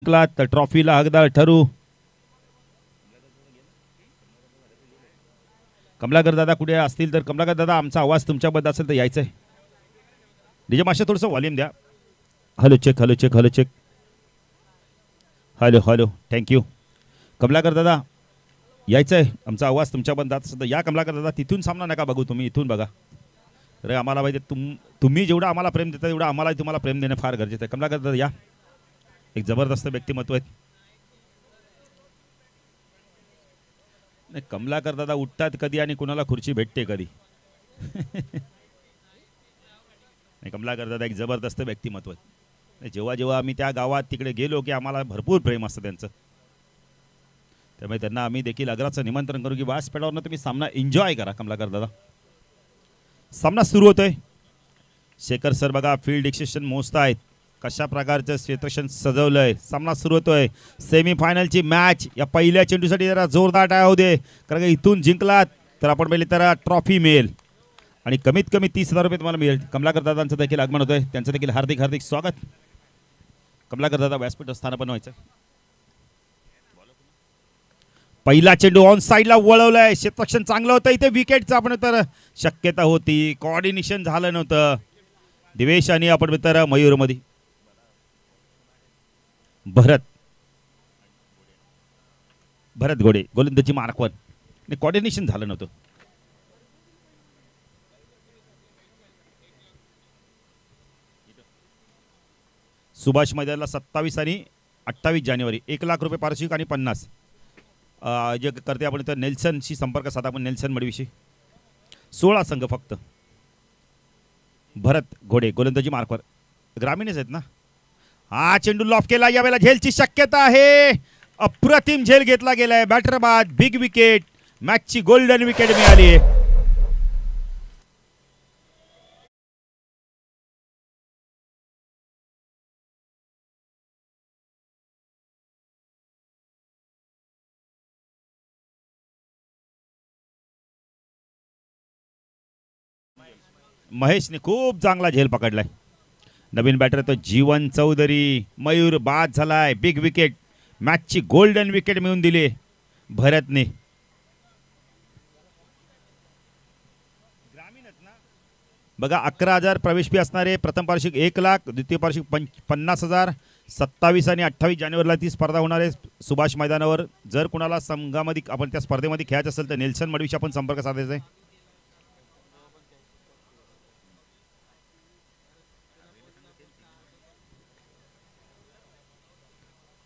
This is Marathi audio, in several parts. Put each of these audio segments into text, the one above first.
तर ट्रॉफीला हकदार ठरू. कमलाकर दादा कुठे असतील तर कमलाकर दादा आमचा आवाज तुमच्याबद्दल असेल तर यायचं आहे. डीजे मास्टर थोडंसं व्हॉल्यूम द्या. Hello check hello check hello check hello hello thank you. Kamalakar दादा यायचं आहे. आमचा आवाज तुमच्याबद्दल असेल तर या. कमलाकर दादा तिथून सामना नका बघू, तुम्ही इथून बघा. अरे आम्हाला माहिती तुम्ही जेवढं आम्हाला प्रेम देता तेवढं आम्हाला तुम्हाला प्रेम देणं फार गरजेचं आहे. कमलाकर दादा या. एक जबरदस्त व्यक्तिमत्व आहे. नाही कमलाकर दादा उठतात कधी आणि कुणाला खुर्ची भेटते कधी. नाही कमलाकर दादा एक जबरदस्त व्यक्तिमत्व आहे. जेव्हा जेव्हा आम्ही त्या गावात तिकडे गेलो की आम्हाला भरपूर प्रेम असतं त्यांचं. त्यामुळे त्यांना आम्ही देखील आग्रहाचं निमंत्रण करू की व्यासपीठावरनं तुम्ही सामना एन्जॉय करा. कमलाकर दादा सामना सुरू होतोय. शेखर सर बघा फील्ड डिक्सेशन मोजतायत. कशा प्रकारचं क्षेत्रक्षण सजवलंय. सामना सुरू होतोय. सेमीफायनलची मॅच. या पहिल्या चेंडूसाठी जरा जोरदार टाळ्या होऊ दे, कारण इथून जिंकलात तर आपण पहिले तर ट्रॉफी मिळेल आणि कमीत कमी 30,000 रुपये तुम्हाला मिळेल. कमलाकर दादांचं देखील आगमन होतंय. त्यांचं देखील हार्दिक हार्दिक स्वागत. कमलाकर दादा व्यासपीठ स्थानापन्न व्हायचं. पहिला चेंडू ऑन साईडला वळवलाय. क्षेत्रक्षण चांगलं होतं. इथे विकेटचं आपण तर शक्यता होती. कोऑर्डिनेशन झालं नव्हतं. दिवेश आणि आपण तर मयूरमध्ये भरत घोडे गोलंदाजी मार्कवर. कोऑर्डिनेशन झालं नव्हतं. सुभाष मैदानाला 27 आणि 28 जानेवारी 1 लाख रुपये पारितोषिक आणि 50 जे करते आपण तर नेल्सनशी संपर्क साधा. आपण नेल्सन मडवीशी 16 संघ फक्त. भरत घोडे गोलंदाजी मार्कवर ग्रामीणच आहेत ना. हा चेंडू लॉफ केला. यावेळेला झेलची शक्यता आहे. अप्रतिम झेल घेतला गेलाय. बॅटर बाद. Big wicket. मॅचची गोल्डन विकेट मिळाली. महेशने खूप चांगला झेल पकडलाय. नवीन बॅटर तो जीवन चौधरी. मयूर बाद झालाय. Big wicket. मॅचची गोल्डन विकेट मिळवून दिली भरतने. बघा 11,000 प्रवेश फी असणारे. प्रथम पारितोषिक 1 लाख, द्वितीय पारितोषिक 50,000. 27 आणि 28 जानेवारीला ती स्पर्धा होणार आहे सुभाष मैदानावर. जर कुणाला संघामध्ये आपण त्या स्पर्धेमध्ये खेळायचं असेल तर नेल्सन मडवीशी आपण संपर्क साधायचा आहे.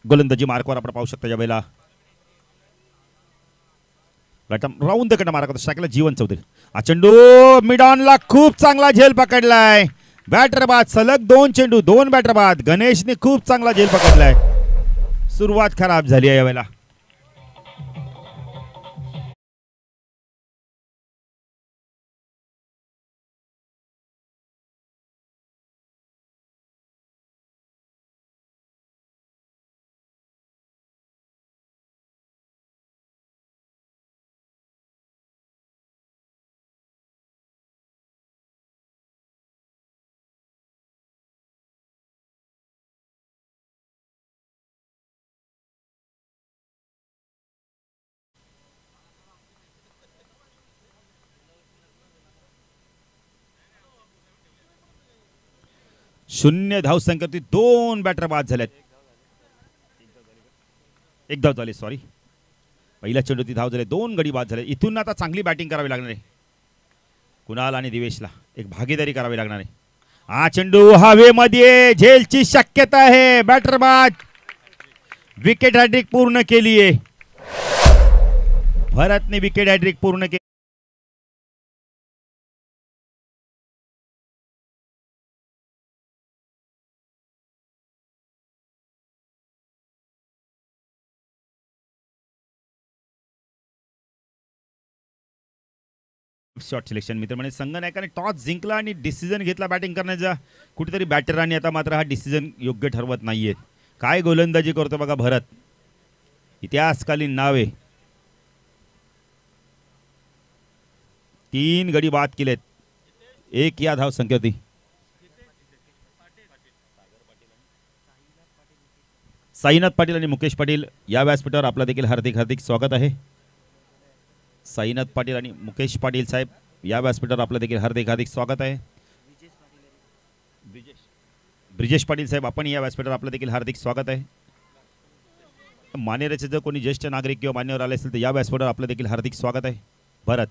गोलंदाजी मार्कवर आपण पाहू शकता. यावेळेला राऊंड द कट मार्क शाखेला जीवन चौधरी. हा चेंडू मिडॉनला खूप चांगला झेल पकडलाय. बॅटर बाद. सलग 2 चेंडू 2 बॅटर बाद. गणेशने खूप चांगला झेल पकडलाय. सुरुवात खराब झाली आहे यावेळेला. शून्य धावसंख्येवरती 2 बॅटर बाद झालेत. एक धाव झाली. सॉरी, पहिल्या चेंडूवरती धाव झाले. 2 गडी बाद झाले. इथून आता चांगली बॅटिंग करावी लागणार आहे. कुणाल आणि दिवेशला एक भागीदारी करावी लागणार आहे. हा चेंडू हवेमध्ये. झेलची शक्यता आहे. बॅटर बाद. विकेट हॅट्रिक पूर्ण केली आहे. भरतने विकेट हॅट्रिक पूर्ण केली. शॉट सिलेक्शन मित्र म्हणजे संघनायकाने टॉस जिंकला आणि डिसिजन घेतला बॅटिंग करण्याचा. कुठेतरी बॅटरांनी आता मात्र हा डिसिजन योग्य ठरवत नाहीये. काय गोलंदाजी करतो बघा भरत. इतिहासकालीन नाव आहे. 3 गडी बाद केलेत. 1 या धाव संख्येवरती. साईनाथ पाटील आणि मुकेश पाटील या व्यासपीठावर आपलं देखील हार्दिक हार्दिक स्वागत आहे. साईनाथ पाटील आणि मुकेश पाटील साहेब या व्यासपीठावर आपलं देखील हार्दिक हार्दिक स्वागत आहे. ब्रिजेश पाटील साहेब आपण या व्यासपीठावर आपलं देखील हार्दिक स्वागत आहे. मानेरेचे जर कोणी ज्येष्ठ नागरिक किंवा मान्यवर आले असेल तर या व्यासपीठावर आपलं देखील हार्दिक स्वागत आहे. भरत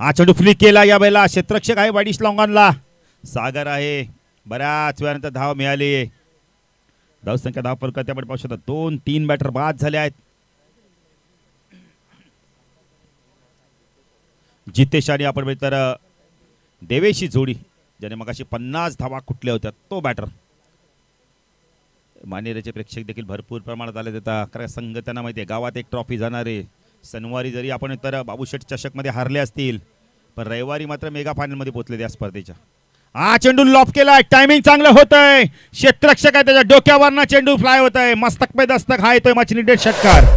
हा चेंडू फ्लिक केला या वेळेला क्षेत्ररक्षक आहे वाईडिश लॉंगॉनला. सागर आहे बऱ्याच वेळानंतर धाव मिळाली. धावसंख्या धाव फलकात आपण पाहू शकता 2-3 बॅटर बाद झाले आहेत. जितेश आणि आपण तर देवेशी जोडी ज्याने मगाशी 50 धावा कुठल्या होत्या तो बॅटर. मानेरेचे प्रेक्षक देखील भरपूर प्रमाणात आले देतात कारण संघ त्यांना माहिती आहे गावात एक ट्रॉफी जाणार आहे. शनिवारी जरी आपण तर बाबूशेठ चषकमध्ये हारले असतील पण रविवारी मात्र मेगा फायनलमध्ये पोहोचले त्या स्पर्धेच्या. हा चेंडू लॉफ केलाय टायमिंग चांगलं होतंय. क्षेत्ररक्षक आहे त्याच्या डोक्यावरनं चेंडू फ्लाय होत आहे. मस्तक पे दस्तक हा येतोय मचनी डेट षटकार.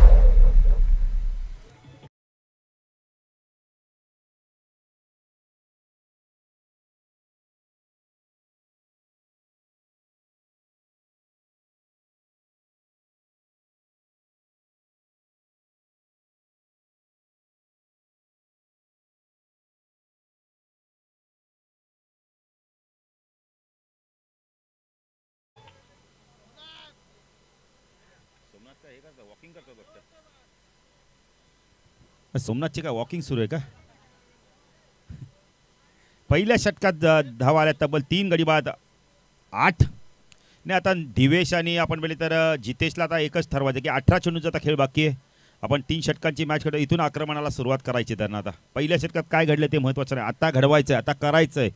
सोमनाथची का वॉकिंग सुरू आहे का? पहिल्या षटकात धावा आल्या तब्बल 3 गडी बाद 8 ने. आता दिवेश आणि आपण बोलले तर जितेशला आता एकच ठरवायचं की 18 चेंडूचा आता खेळ बाकी आहे. आपण 3 षटकांची मॅच खेळतो इथून आक्रमणाला सुरुवात करायची त्यांना. आता पहिल्या षटकात काय घडलं ते महत्त्वाचं नाही आता घडवायचं आहे आता करायचं आहे.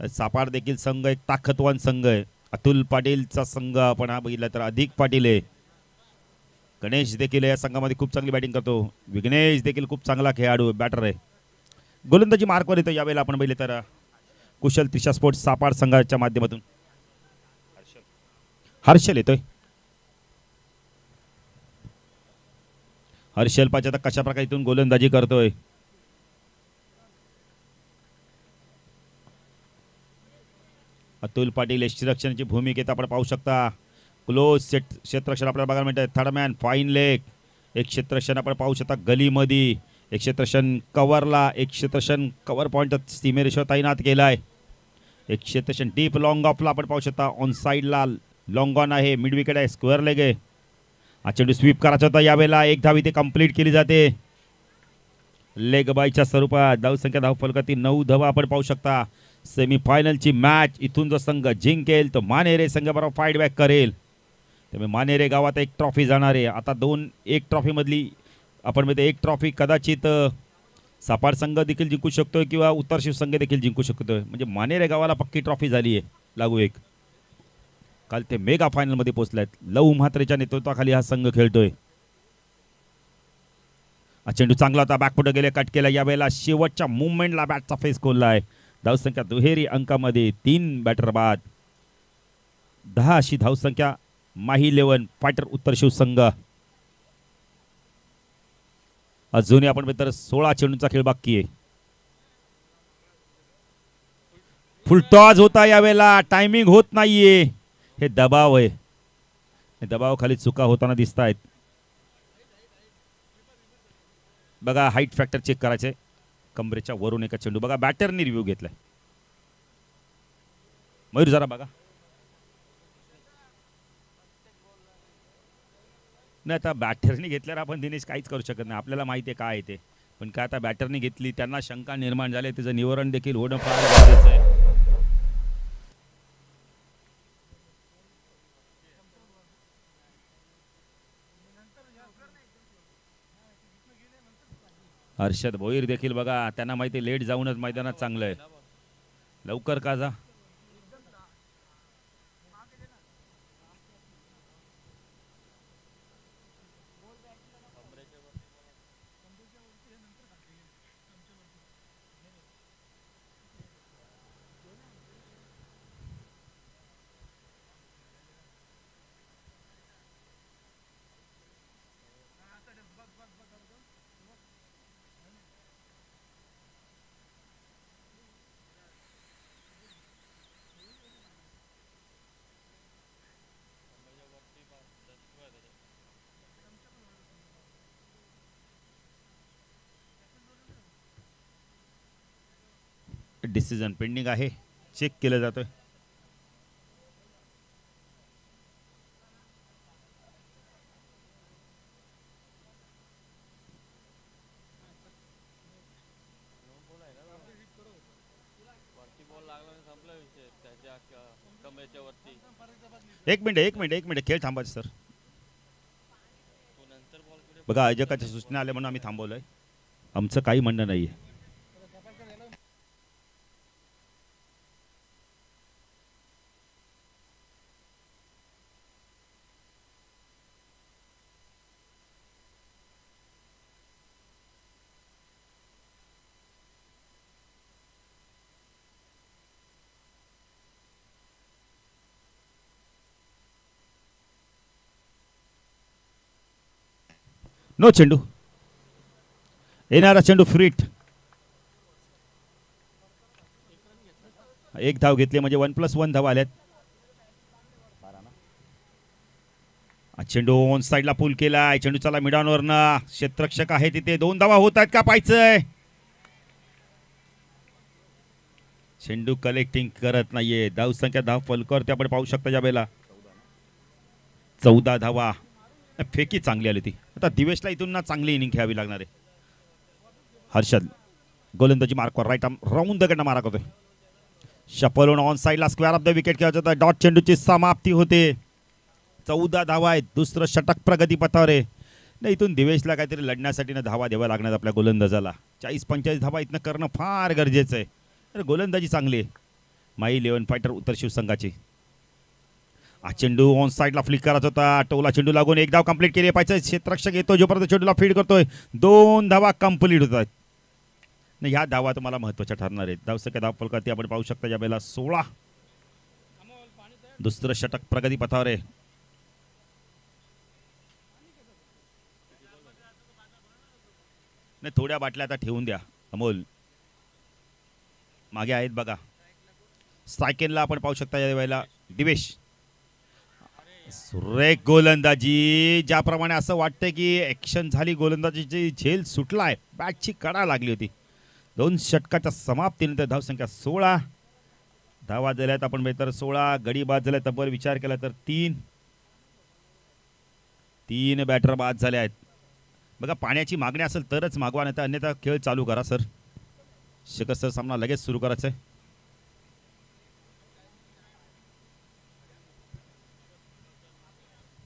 सापाड देखील संघ एक ताकदवान संघ आहे. अतुल पाटीलचा संघ आपण हा बघितला तर अधिक पाटील आहे. गणेश देखील या संघामध्ये खूप चांगली बॅटिंग करतो. विघ्नेश देखील खूप चांगला खेळाडू बॅटर आहे. गोलंदाजी मार्कवर येतो यावेळेला आपण बघितले तर कुशल त्रिशा स्पोर्ट्स सापाड संघाच्या माध्यमातून हर्षल येतोय. हर्षल पाच आता कशा प्रकारे इथून गोलंदाजी करतोय. अतुल पाटील यष्टीरक्षणाची भूमिकेत आपण पाहू शकता. क्लोज क्षेत्ररक्षण आपल्याला बघायला मिळतं. थर्डमॅन फाईन लेग एक क्षेत्ररक्षण आपण पाहू शकता गलीमध्ये. एक क्षेत्ररक्षण कव्हरला एक क्षेत्ररक्षण कव्हर पॉईंट सीमेरेषेवर तैनात केलाय. एक क्षेत्ररक्षण डीप लॉंग ऑफला आपण पाहू शकता. ऑन साईडला लॉंग ऑन आहे. मिड विकेट आहे. स्क्वेअर लेग आहे. हा चेंडू स्वीप करायचा होता यावेळेला एक धाव इथे कंप्लीट केली जाते लेग बायच्या स्वरूपात. धावसंख्या धाव फलकातील 9 धावा आपण पाहू शकता. सेमीफायनलची मॅच इथून जो संघ जिंकेल तो मानेरे संघाबरोबर फाईट बॅक करेल. त्यामुळे मानेरे गावात एक ट्रॉफी जाणार आहे. आता 2-1 ट्रॉफीमधली आपण म्हणतो एक ट्रॉफी कदाचित सापाड संघ देखील जिंकू शकतोय किंवा उत्तर शिव संघ देखील जिंकू शकतोय. म्हणजे मानेरे गावाला पक्की ट्रॉफी झाली आहे लागू एक. काल ते मेगा फायनलमध्ये पोहोचलेत. लव म्हात्रेच्या नेतृत्वाखाली हा संघ खेळतोय. हा चेंडू चांगला होता बॅकफुट गेले कट केला यावेळेला शेवटच्या मुवमेंटला बॅटचा फेस खोलला आहे. धावसंख्या दुहेरी अंकामध्ये 3 बॅटर बाद 10 अशी धावसंख्या माही 11 फायटर उत्तर शिव संघ. अजूनही आपण तर 16 चेंडूंचा खेळ बाकी आहे. फुलटॉस होता यावेळेला टायमिंग होत नाहीये. हे दबाव आहे. हे दबाव खाली चुका होताना दिसत आहेत. बघा हाईट फॅक्टर चेक करायचे. कमरेच्या वरून एका चेंडू बघा बॅटरनी रिव्ह्यू घेतलाय. मयूर जरा बघा. नाही आता बॅटरनी घेतल्यावर आपण दिनेश काहीच करू शकत नाही. आपल्याला माहिती आहे काय ते पण काय आता बॅटरनी घेतली त्यांना शंका निर्माण झाली त्याचं निवारण देखील होणं फार गरजेचं आहे. हर्षद भोईर देखील बघा त्यांना माहिती लेट जाऊनच मैदानात चांगलं आहे. लवकर का जा. डिसिजन पेंडिंग आहे, चेक केलं जातोय. एक मिनिट खेळ थांबायचं सर. बघा आयोजकाच्या सूचना आल्या म्हणून आम्ही थांबवलंय, आमचं काही म्हणणं नाहीये. नो चेंडू, येणारा चेंडू फ्रीट. एक धाव घेतली म्हणजे 1+1 धाव आल्यात. चेंडू ऑन साइडला पुल केलाय, चेंडू चला मिडॉनवरनं, क्षेत्ररक्षक आहे तिथे, 2 धावा होत आहेत का पाहायचंय. चेंडू कलेक्टिंग करत नाहीये, धाव संख्या धाव फलकावरती आपण पाहू शकता ज्या वेळेला 14 धावा. फेकी चांगली आली ती. आता दिवेशला इथून ना चांगली इनिंग खेळावी लागणार आहे. हर्षद गोलंदाजी मार्कवर राईट आर्म राऊंड द कडनं मारा करतोय. शपलून ऑन साइडला स्क्वेअर ऑफ द विकेट खेळत होता. डॉट चेंडूची समाप्ती होते. 14 धावा आहेत, दुसरं षटक प्रगती पथावर आहे. नाही इथून दिवेशला काहीतरी लढण्यासाठी ना धावा द्यावा लागणार आपल्या गोलंदाजाला. 40-45 धावा इथनं करणं फार गरजेचं आहे. तर गोलंदाजी चांगली आहे माई 11 फायटर उत्तर शिवसंघाची. चेंडू ऑन साइडला फ्लिक करत होता, टोला चेंडू लागून 1 धाव कंप्लीट केली पाहिजे. क्षेत्ररक्षक येतो जोपर्यंत चेंडूला फीड करतोय, 2 धावा कंप्लीट होत आहेत. नाही ह्या धावा तुम्हाला महत्त्वाच्या ठरणार आहेत. धाव संख्या धाव फलकावरती आपण पाहू शकता या वेळेला 16. दुसरं षटक प्रगती पथावर आहे. नाही थोड्या बाटल्या आता ठेवून द्या अमोल, मागे आहेत बघा. सायकेलला आपण पाहू शकता या वेळेला दिवेश. सुरेख गोलंदाजी, ज्याप्रमाणे असं वाटतंय की ॲक्शन झाली, गोलंदाजीची झेल सुटलाय, बॅटची कडा लागली होती. 2 षटकाच्या समाप्तीनंतर धावसंख्या 16. धावा झाल्यात आपण बेहतर 16, गडी बाद झाल्या तब्बल विचार केला तर 3 बॅटर बाद झाले आहेत. बघा पाण्याची मागणी असेल तरच मागवा, नाही तर अन्यथा खेळ चालू करा सर. शकत सर सामना लगेच सुरू करायचा आहे.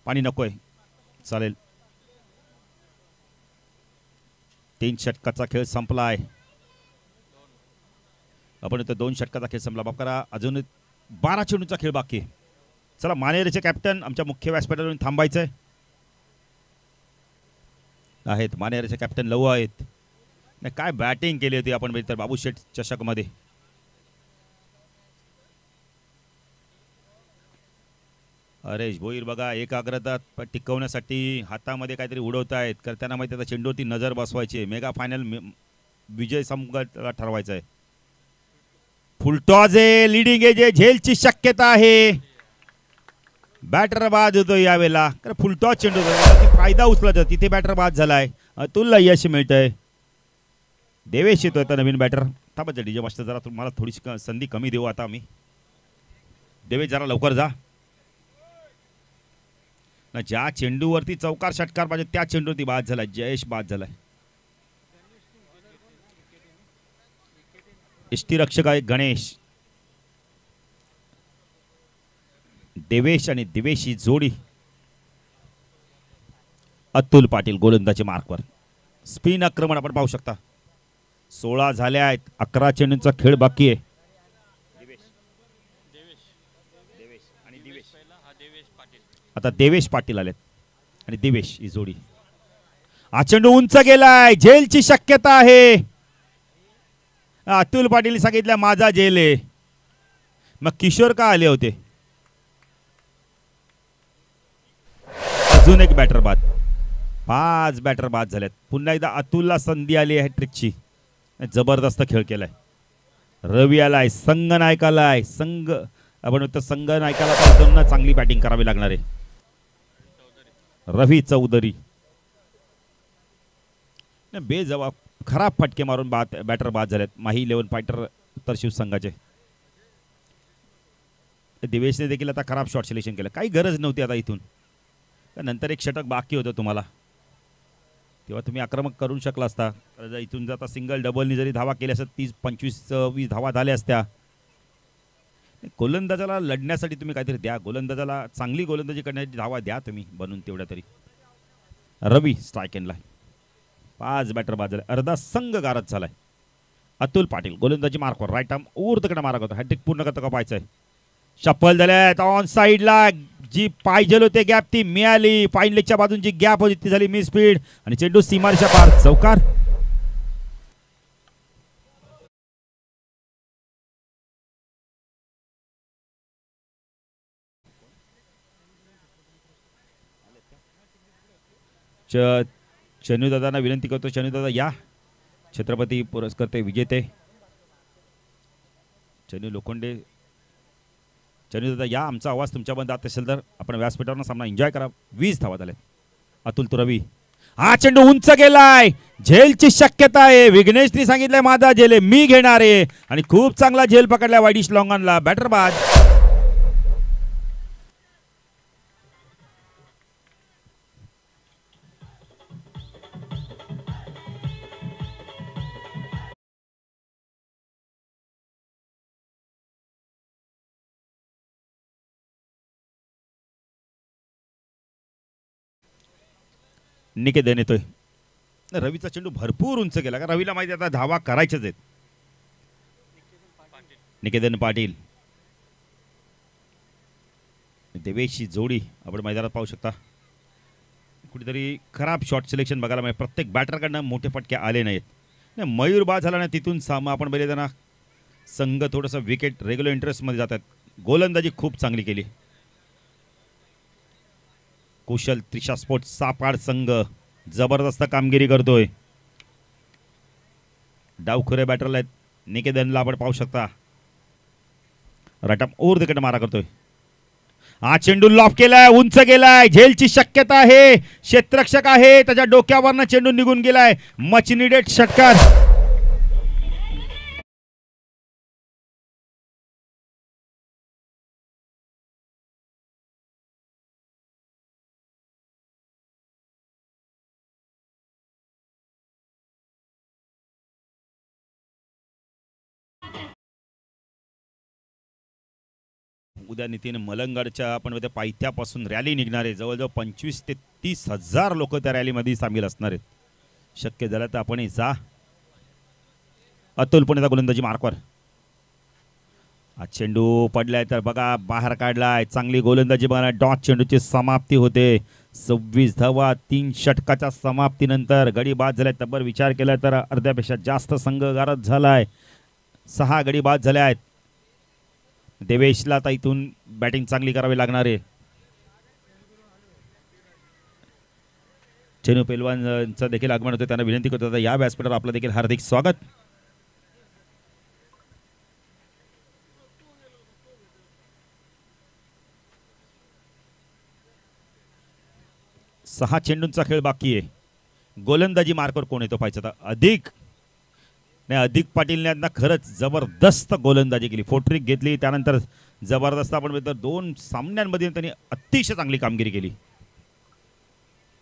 पाणी नकोय चालेल. 3 षटकाचा खेळ संपला आहे. आपण इथं 2 षटकाचा खेळ संपला. बाप करा, अजून 12 चेंडूचा खेळ बाकी. चला मानेरेचे कॅप्टन आमच्या मुख्य व्यासपीठावरून थांबायचंय आहेत. मानेरेचे कॅप्टन लवू आहेत. नाही काय बॅटिंग केली होती आपण तर बाबू शेठ चषकमध्ये. हरेश भोईर बघा एकाग्रता टिकवण्यासाठी हातामध्ये काहीतरी उडवत आहेत, कारण त्यांना माहिती आहे चेंडूवरती नजर बसवायची आहे. मेगा फायनल विजय संघाला ठरवायचा आहे. फुलटॉज आहे, लिडिंग आहे, जे झेलची शक्यता आहे. बॅटर बाद होतो यावेळेला, कारण फुलटॉज चेंडू फायदा उचलत तिथे बॅटर बाद झालाय. अतुलला यश मिळतंय. देवेश येतोय आता नवीन बॅटर. थांबायचं डीजे मास्टर, जरा तुम्हाला थोडीशी संधी कमी देऊ आता आम्ही. देवेश जरा लवकर जा ना. ज्या चेंडूवरती चौकार षटकार पाहिजे त्या चेंडूवरती बाद झालाय. जयेश बाद झालाय. यष्टीरक्षक आहे गणेश. देवेश आणि दिवेश ही जोडी. अतुल पाटील गोलंदाजी मार्कवर. स्पिन आक्रमण आपण पाहू शकता. 16 झाले आहेत, 11 चेंडूंचा खेळ बाकी आहे. आता देवेश पाटील आलेत आणि दिवेश ही जोडी. हा चेंडू उंच गेलाय, झेलची शक्यता आहे. अतुल पाटील सांगितलं माझा झेल आहे, मग किशोर का आले होते. अजून एक बॅटर बाद. 5 बॅटर बाद झालेत. पुन्हा एकदा अतुलला संधी आली आहे ट्रिकची. जबरदस्त खेळ केलाय. रवी आलाय, संघ नायकाला आहे. संघ आपण संघ नायकाला चांगली बॅटिंग करावी लागणार आहे. रवी चौधरी बेजबाब खराब फटके मारून बॅटर बाद झालेत. माही 11 फायटर सत्तर शिवसंघाचे. दिवेशने देखील आता खराब शॉट सिलेक्शन केलं. काही गरज नव्हती आता इथून. नंतर एक षटक बाकी होतं तुम्हाला, तेव्हा तुम्ही आक्रमक करू शकला असता. जर इथून जर आता सिंगल डबलनी जरी धावा केल्या असतात 30 25 20 धावा झाल्या असत्या. गोलंदाजाला लढण्यासाठी तुम्ही काहीतरी द्या, गोलंदाजाला चांगली गोलंदाजी करण्यासाठी धावा द्या तुम्ही बनून तेवढ्या तरी. रवी स्ट्राईक एंडला, 5 बॅटर बाद झाले, अर्धा संघ गारद झालाय. अतुल पाटील गोलंदाजी मार्कवर, राईट आर्म ऊर्ध्वकडे मारा करतो. हॅट्रिक पूर्ण करतो का पाहायचंय. शफल झाल्यात ऑन साईडला, जी पाहिजे होते गॅप ती मिळाली. फाईन लेगच्या बाजून जी गॅप होती ती झाली मिस स्पीड आणि चेंडू सीमारेषा पार, चौकार. चनू दादांना विनंती करतो, चनू दादा या, छत्रपती पुरस्कर्ते विजेते चनू लोखंडे. चनू दादा या, आमचा आवाज तुमच्यापर्यंत जात असेल तर आपण व्यासपीठावर सामना एन्जॉय करा. 20 धावा झाले. अतुल तो रवी, हा चेंडू उंच गेलाय, झेलची शक्यता आहे. विघ्नेशनी सांगितलंय माझा झेल आहे, मी घेणार आहे आणि खूप चांगला झेल पकडला वाईडिश लॉंगॉनला. बॅटर बाद. निकेतन येतोय. रवीचा चेंडू भरपूर उंच गेला का, रवीला माहिती आता धावा करायच्याच आहेत. निकेतन पाटील देवेशची जोडी आपण मैदानात पाहू शकता. कुठेतरी खराब शॉट सिलेक्शन बघायला मिळेल. प्रत्येक बॅटरकडनं मोठे फटके आले नाहीत. मयूर बाद झाला नाही तिथून सामा आपण बघितलं ना, संघ थोडंसं विकेट रेग्युलर इंटरेस्टमध्ये जातात. गोलंदाजी खूप चांगली केली. कुशल त्रिशा स्पोर्ट्स सापाड संघ जबरदस्त कामगिरी करतोय. डावखुरे बॅटरला आहेत. निकेतनला आपण पाहू शकता, रटम ओर तिकडे मारा करतोय. हा चेंडू लॉफ केलाय, उंच गेलाय, झेलची शक्यता आहे. क्षेत्ररक्षक आहे, त्याच्या डोक्यावरनं चेंडू निघून गेलाय. मच निडेड षटकार. उद्या नितीन मलंगडच्या आपण त्या पायथ्यापासून रॅली निघणार आहे. जवळजवळ 25 ते 30 हजार लोक त्या रॅलीमध्ये सामील असणार आहेत. शक्य झालं तर आपण जा. अतुल पुणेचा गोलंदाजी मार्कवर, हा चेंडू पडलाय तर बघा बाहेर काढलाय. चांगली गोलंदाजी बघा. डॉट चेंडूची समाप्ती होते. 26 धावा 3 षटकाच्या समाप्तीनंतर गडी बाद झालाय. तब्बल विचार केला तर अर्ध्यापेक्षा जास्त संघ गारद झालाय. 6 गडी बाद झाले आहेत. देवेशला आता इथून बॅटिंग चांगली करावी लागणार आहे. चेनू पेलवानचं देखील आगमन होतं, त्यांना विनंती करतो या व्यासपीठावर आपलं देखील हार्दिक स्वागत. सहा चेंडूंचा खेळ बाकी आहे. गोलंदाजी मार्कवर कोण येतो पाहिजे आता. अधिक पाटीलने यांना खरंच जबरदस्त गोलंदाजी केली. फोट्रिक घेतली, त्यानंतर जबरदस्त आपण तर 2 सामन्यांमध्ये त्यांनी अतिशय चांगली कामगिरी केली.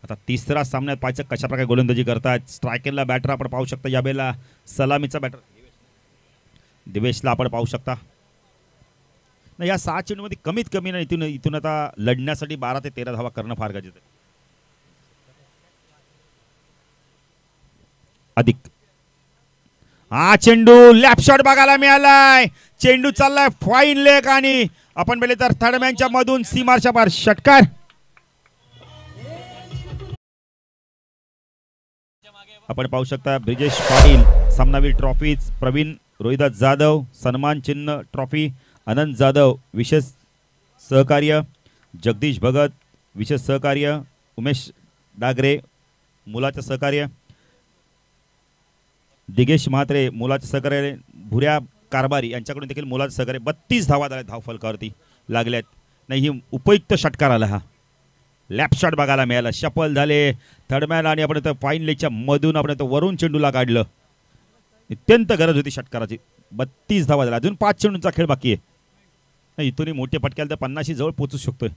आता तिसरा सामन्यात पाहायचं कशा प्रकारे गोलंदाजी करतात. स्ट्रायकरला बॅटर आपण पाहू शकता. यावेळेला सलामीचा बॅटर दिवेशला आपण पाहू शकता. नाही, या 6 चेंडूमध्ये कमीत कमी ना इथून आता लढण्यासाठी 12 ते 13 धावा करणं फार गरजेचं आहे. अधिक, हा चेंडू लॅप शॉट बघायला मिळालाय. चेंडू चाललाय फाईन लेग आणि आपण पाहिले तर थर्डमॅनच्या मधून सीमारच्या पार षटकार. आपण पाहू शकता ब्रिजेश पाटील सामनावीर ट्रॉफीज, प्रवीण रोहिदास जाधव सन्मान चिन्ह ट्रॉफी, आनंद जाधव विशेष सहकार्य, जगदीश भगत विशेष सहकार्य, उमेश डागरे मुलाचं सहकार्य, दिगेश म्हात्रे मुलाचं सहकार्य, भुऱ्या कारभारी यांच्याकडून देखील मुलाचं सहकार्य. 32 धावा झाल्या धावफलकावरती लागल्यात. नाही, ही उपयुक्त षटकार आला. हा लॅप शॉट बघायला मिळाला. शफल झाले थर्डमॅन आणि आपण फाईन लेगच्या मधून आपण वरून चेंडूला काढलं. अत्यंत गरज होती षटकाराची. 32 धावा झाल्या. अजून 5 चेंडूंचा खेळ बाकी आहे. इथूनही मोठे फटक्याला तर 50 जवळ पोहोचू शकतोय.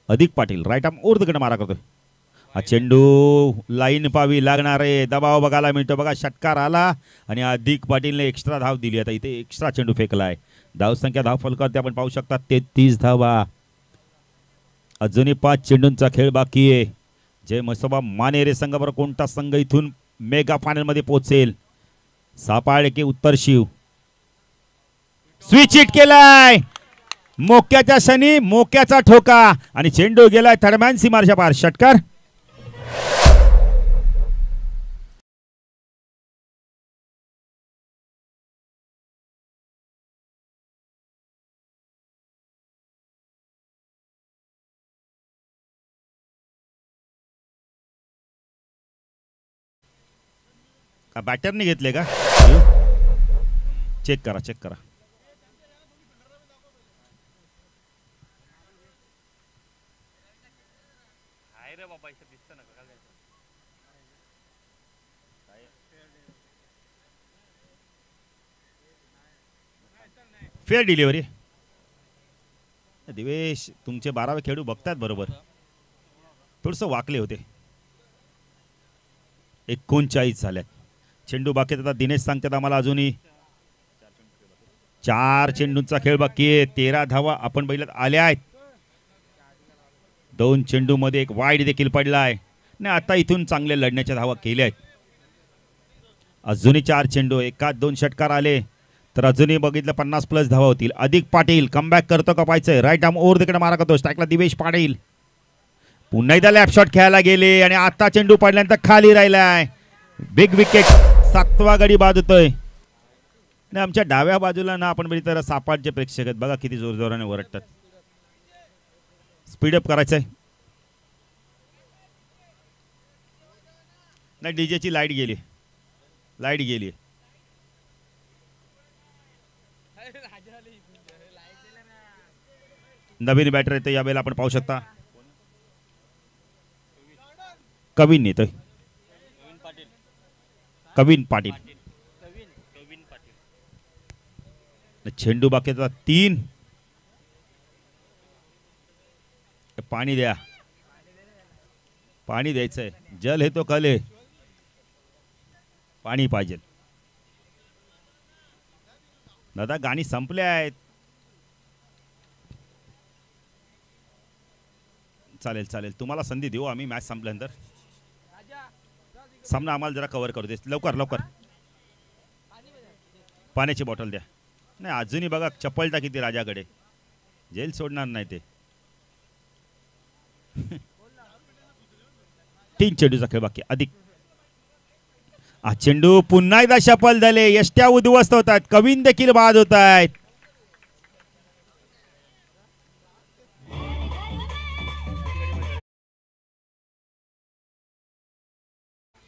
Adhik Patil right arm over the कडे मारा करतोय. हा चेंडू लाईन पावी लागणार आहे. दबाव बघायला मिळतो बघा. षटकार आला आणि अधिक पाटीलने एक्स्ट्रा धाव दिली. आता इथे एक्स्ट्रा चेंडू फेकलाय. धावसंख्या धाव फलकावरती आपण पाहू शकता 33 धावा. अजूनही 5 चेंडूंचा खेळ बाकी आहे. जय म्हसोबा मानेरे संघाबरोबर कोणता संघ इथून मेगा फायनल मध्ये पोहोचेल? सापाळे की उत्तर शिव? स्विच हिट केलाय मोक्याच्या क्षणी. मोक्याचा ठोका आणि चेंडू गेलाय थर्डमॅन सीमारच्या पार. षटकार. बॅटरने घेतले का? चेक करा चेक करा. Fair delivery. दिवेश तुमचे 12वे खेळाडू बघतात बरोबर. थोडस वाकले होते. 39 झाल्यात. चेंडू बाकी आता दिनेश सांगतात आम्हाला अजूनही 4 चेंडूंचा खेळ बाकी आहे. 13 धावा आपण बघितल्यात आल्या आहेत. 2 चेंडू मध्ये एक वाईड देखील पडलाय. नाही आता इथून चांगले लढण्याच्या धावा केल्या आहेत. अजूनही 4 चेंडू. एकाच 2 षटकार आले तर अजूनही बघितलं 50+ धावा होतील. अधिक पाटील कमबॅक करतो का पाहायचंय. राईट आर्म ओव्हर तिकडे मारा करतो. स्ट्राईकला दिवेश पाटील. पुन्हा एकदा लॅप शॉट खेळायला गेले आणि आता चेंडू पडल्यानंतर खाली राहिलाय. Big wicket. 7वा गडी बाद होतोय. आणि आमच्या डाव्या बाजूला ना आपण बघितलं तर सापाटचे प्रेक्षक आहेत बघा किती जोरजोराने वरटतात. स्पीडअप करायचंय. नाही डीजेची लाईट गेली. लाईट गेली. नवीन बॅटर येतो यावेळेला आपण पाहू शकता. कविन येतोय. कविन पाटील. चेंडू बाकीचा 3. पाणी द्या. पाणी द्यायचंय. जल हे तो कल आहे. पाणी पाहिजे. दादा गाणी संपले आहेत. चालेल चालेल तुम्हाला संधी देऊ आम्ही मॅच संपल्यानंतर. सामना आम्हाला जरा कव्हर करू दे लवकर लवकर. पाण्याची बॉटल द्या. नाही अजूनही बघा चपलता किती राजाकडे. जेल सोडणार नाही ते. 3 चेंडूचा खेळ बाकी. अधिक हा चेंडू पुन्हा एकदा शपल झाले. यष्ट्या उद्ध्वस्त होत आहेत. कविन देखील बाद होत आहेत.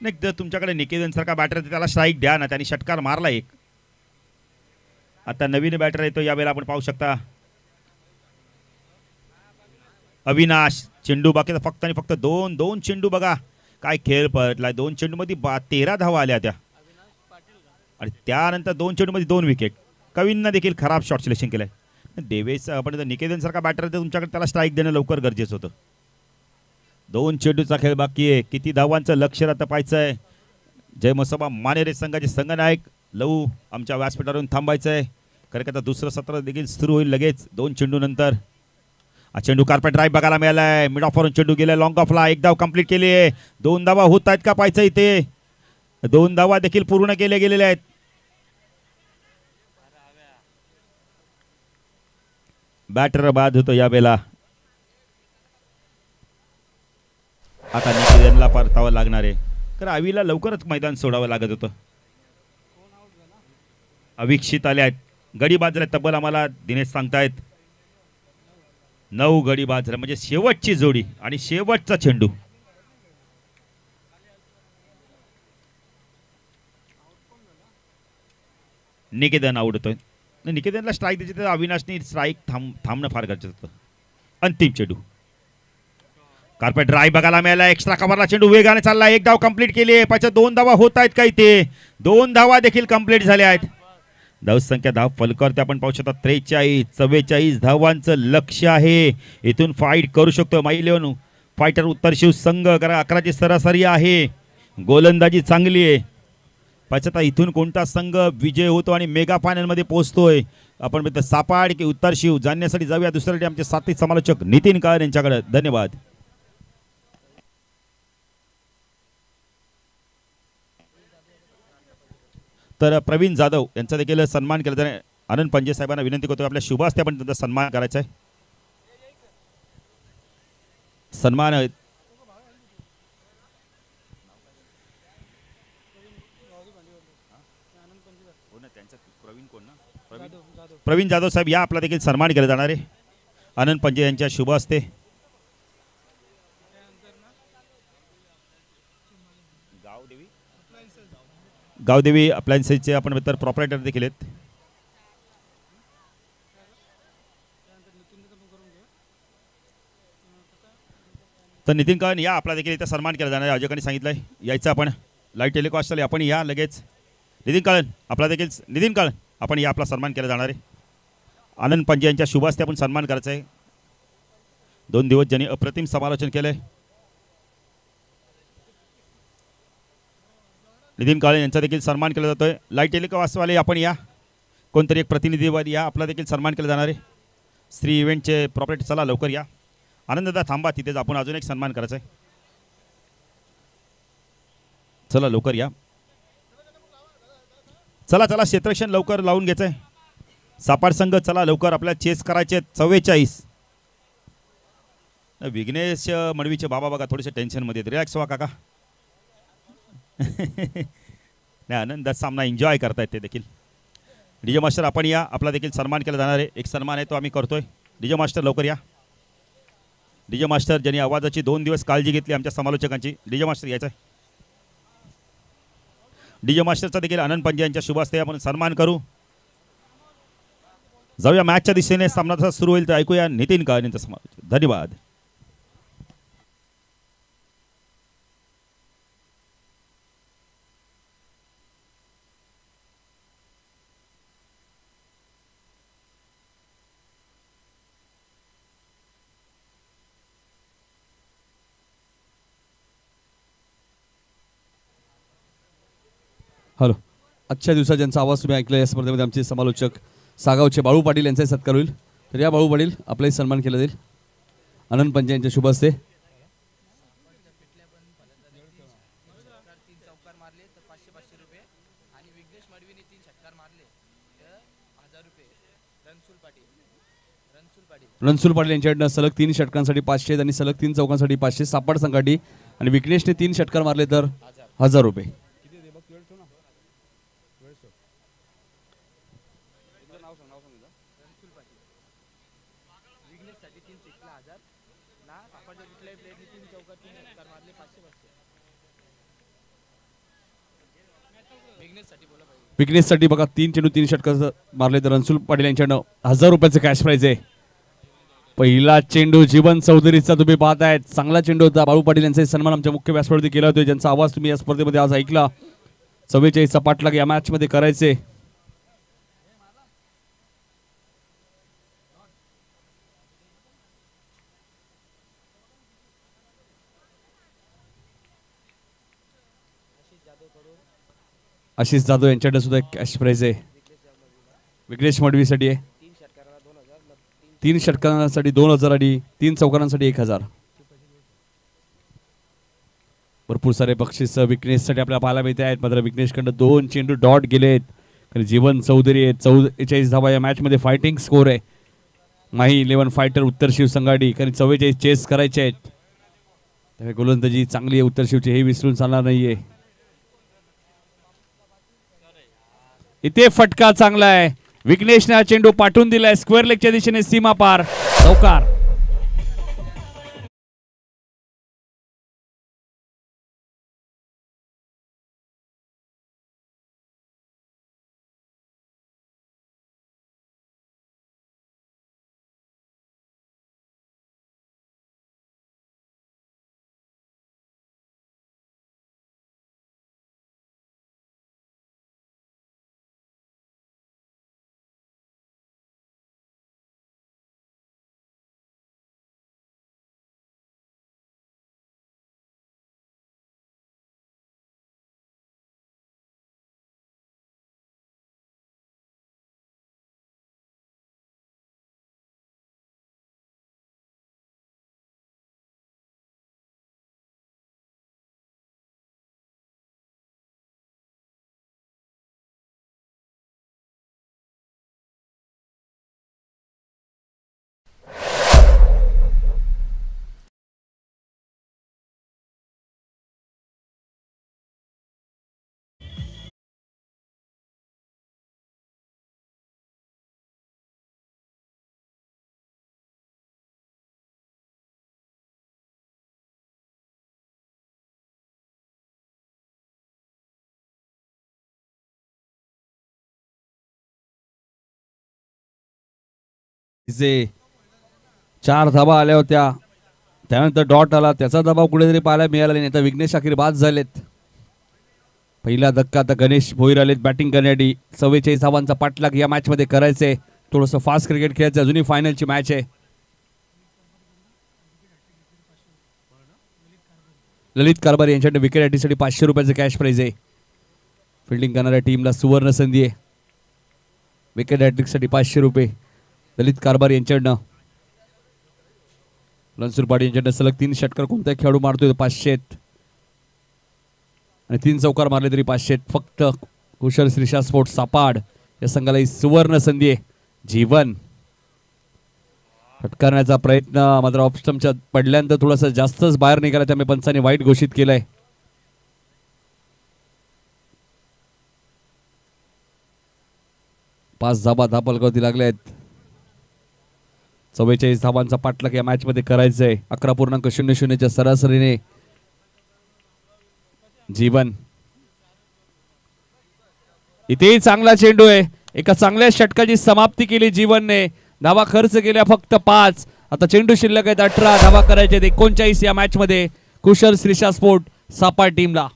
नाही जर तुमच्याकडे निकेतन सारखा बॅटर त्याला स्ट्राईक द्या ना. त्यांनी षटकार मारला एक. आता नवीन बॅटर येतो यावेळेला आपण पाहू शकता. अविनाश. चेंडू बाकी फक्त आणि फक्त 2 चेंडू बघा काय खेळ पडलाय. 2 चेंडू मध्ये 13 धावा आल्या त्या आणि त्यानंतर 2 चेंडू मध्ये 2 विकेट. कविननं देखील खराब शॉट सिलेक्शन केलंय. देवेश आपण निकेतन सारखा बॅटर तुमच्याकडे त्याला स्ट्राईक देणं लवकर गरजेचं होतं. 2 चेंडूचा खेळ बाकी आहे. किती धावांचं लक्ष आता पाहायचंय. जय म्हसोबा मानेरे संघाचे संघनायक लवू आमच्या व्यासपीठावरून थांबायचंय. कारण की आता दुसरं सत्र देखील सुरू होईल लगेच 2 चेंडू नंतर. हा चेंडू कार्पेट ड्राईव्ह बघायला मिळालाय. मिड ऑफ वरून चेंडू गेलाय लॉंग ऑफला. 1 धाव कंप्लीट केली आहे. 2 धावा होत आहेत का पाहायचं इथे. 2 धावा देखील पूर्ण केले गेलेले आहेत. बॅटर बाद होतो यावेळेला. आता निकेतनला परतावं लागणार आहे. कारण अवीला लवकरच मैदान सोडावं लागत होतं. अविक्षित आले आहेत. गडी बाद झाले तब्बल आम्हाला दिनेश सांगतायत. 9 गडी बाद झाले म्हणजे शेवटची जोडी आणि शेवटचा चेंडू. निकेतन आवडतोय. निकेतनला स्ट्राईक द्यायची तर अविनाशनी स्ट्राईक थांबणं फार गरजेचं होतं. अंतिम चेंडू. कार्पेट ड्राईव्ह बघायला मिळाला. एक्स्ट्रा कव्हरला चेंडू वेगाने चालला. 1 धाव कंप्लीट केली आहे. 2 धावा होत आहेत का इथे. 2 धावा देखील कंप्लीट झाल्या आहेत. धावसंख्या धाव फलकावरती आपण पाहू शकतो 43 44 धावांचं लक्ष आहे. इथून फाईट करू शकतो माईलेवन फायटर उत्तर शिव संघ. कारण 11ची सरासरी आहे. गोलंदाजी चांगली आहे. पाचता इथून कोणता संघ विजय होतो आणि मेगा फायनलमध्ये पोहोचतोय आपण म्हणतो सापाड की उत्तर शिव जाणण्यासाठी जाऊया दुसऱ्यासाठी आमचे साथी समालोचक नितीन काळे यांच्याकडे. धन्यवाद. तर प्रवीण जाधव यांचा देखील सन्मान केला जाणार. आनंद पंजे साहेबांना विनंती करतो आपल्या शुभ हस्ते आपण त्यांचा सन्मान करायचा आहे. सन्मान प्रवीण जाधव साहेब या आपला देखील सन्मान केला जाणार आहे आनंद पंजे यांच्या शुभ हस्ते. गावदेवी अप्लायन्सेसचे आपण मित्र प्रॉपरेटर देखील आहेत. तर नितीन काळन या आपला देखील इथं सन्मान केला जाणार आहे. अजयकांनी सांगितलंय यायचं आपण लाईव्ह टेलिकास्ट आले आपण या लगेच. नितीन काळन आपला देखील नितीन काळन आपण या आपला सन्मान केला जाणार आहे. आनंद पंजे यांच्या शुभ हस्ते आपण सन्मान करायचा आहे. 2 दिवस ज्यांनी अप्रतिम समालोचन केलंय नितीन काळे यांचा देखील सन्मान केला जातोय. लाईव्ह टेलिकास्टवाले आपण या कोणतरी एक प्रतिनिधीवादी या आपला देखील सन्मान केला जाणार आहे. श्री इव्हेंटचे प्रॉपरेटर चला लवकर या. आनंददा थांबा तिथेच आपण अजून एक सन्मान करायचा आहे. चला लवकर या. चला चला क्षेत्ररक्षण लवकर लावून घ्यायचं आहे. सापाड संघ चला लवकर आपल्याला चेस करायचे 44. विघ्नेश मडवीचे बाबा बघा थोडेसे टेन्शनमध्ये आहेत. रिलॅक्स व्हा काका. नाही आनंदात सामना एन्जॉय करतायत ते देखील. डीजे मास्टर आपण या आपला देखील सन्मान केला जाणार आहे. एक सन्मान आहे तो आम्ही करतोय. डीजे मास्टर लवकर या. डीजे मास्टर ज्यांनी आवाजाची 2 दिवस काळजी घेतली आमच्या समालोचकांची डीजे मास्टर यायचा आहे. डीजे मास्टरचा देखील आनंद पंजे यांच्या शुभ हस्ते आपण सन्मान करू. जाऊया मॅचच्या दिशेने. सामना जसा सुरू होईल तर ऐकूया नितीन काळे यांचा समालोचन. धन्यवाद. हॅलो. आजच्या दिवसात ज्यांचा आवाज तुम्ही ऐकला या स्पर्धेमध्ये आमचे समालोचक सागावचे बाळू पाटील यांचाही सत्कार होईल. तर या बाळू पाटील आपलाही सन्मान केला जाईल आनंद पंजे यांच्या शुभ हस्ते. रणसुल पाटील यांच्याकडनं सलग 3 षटकांसाठी 500 आणि सलग 3 चौकांसाठी 500 सापड संघाटी आणि विघ्नेशने 3 षटकार मारले तर 1000 रुपये. विघ्नेशसाठी बघा 3 चेंडू 3 षटकार मारले तर रणसुल पाटील यांच्याकडनं 1000 रुपयाचं कॅश प्राइज आहे. पहिला चेंडू जीवन चौधरीचा तुम्ही पाहताय. चांगला चेंडू होता. बाळू पाटील यांचा सन्मान आमच्या मुख्य व्यासपीठावरती केला होता. ज्यांचा आवाज तुम्ही या स्पर्धेमध्ये आज ऐकला. 44चा पाठलाग या मॅच मध्ये करायचे. आशिष जाधव यांच्याकडे सुद्धा कॅश प्राइज आहे. विघ्नेश मडवीसाठी आहे. 3 षटकांसाठी 2000 आणि 3 चौकारांसाठी 1000. भरपूर सारे बक्षीस विघ्नेशसाठी आपल्याला पाहायला मिळते आहेत. मात्र विघ्नेशकडनं 2 चेंडू डॉट गेलेत. कारण जीवन चौधरी आहे. 44 धावा या मॅच मध्ये फायटिंग स्कोर आहे. माही 11 फायटर उत्तर शिव संघाडी कारण 44 चेस करायचे आहेत. त्यामुळे गोलंदाजी चांगली आहे उत्तर शिवची हे विसरून चालणार नाहीये. इथे फटका चांगला आहे. विघ्नेशने हा चेंडू पाठवून दिलाय स्क्वेअर लेगच्या दिशेने सीमा पार चौकार. जे 4 धाबा आल्या होत्या, त्यानंतर डॉट आला, त्याचा दबाव कुठेतरी पाहायला मिळाला नाही. आता विघ्नेश अखेर बाद झालेत. पहिला धक्का आता गणेश भोईर आलेत बॅटिंग करण्यासाठी. 44 धावांचा पाठलाग या मॅच मध्ये करायचंय. थोडंसं फास्ट क्रिकेट खेळायचं. अजूनही फायनलची मॅच आहे. ललित कारभार यांच्याकडे विकेट हॅटीसाठी 500 रुपयाचं कॅश प्राइज आहे. फिल्डिंग करणाऱ्या टीमला सुवर्ण संधी आहे. विकेट हॅट्रिकसाठी 500 रुपये ललित कारभार यांच्याकडनं. रणसुर पाटील यांच्याकडनं सलग 3 षटकार कोणताही खेळाडू मारतोय 500 आणि 3 चौकार मारले तरी 500. फक्त कुशल श्रीशा स्पोर्ट्स सापाड या संघाला ही सुवर्ण संधी आहे. जीवन फटकारण्याचा प्रयत्न मात्र ऑफस्टमच्या पडल्यानंतर थोडासा जास्तच बाहेर निघाला, त्यामुळे पंचांनी वाईट घोषित केलंय. पाच धापलगावती लागले आहेत. 44 धावांचा पाठलाग या मॅच मध्ये करायचंय. 11.00च्या सरासरीने जीवन. इथेही चांगला चेंडू आहे. एका चांगल्या षटकाची समाप्ती केली जीवनने. धावा खर्च केल्या फक्त 5. आता चेंडू शिल्लक आहेत 18. धावा करायचे 39 या मॅच मध्ये कुशल श्रीशा स्पोर्ट सापाड टीमला.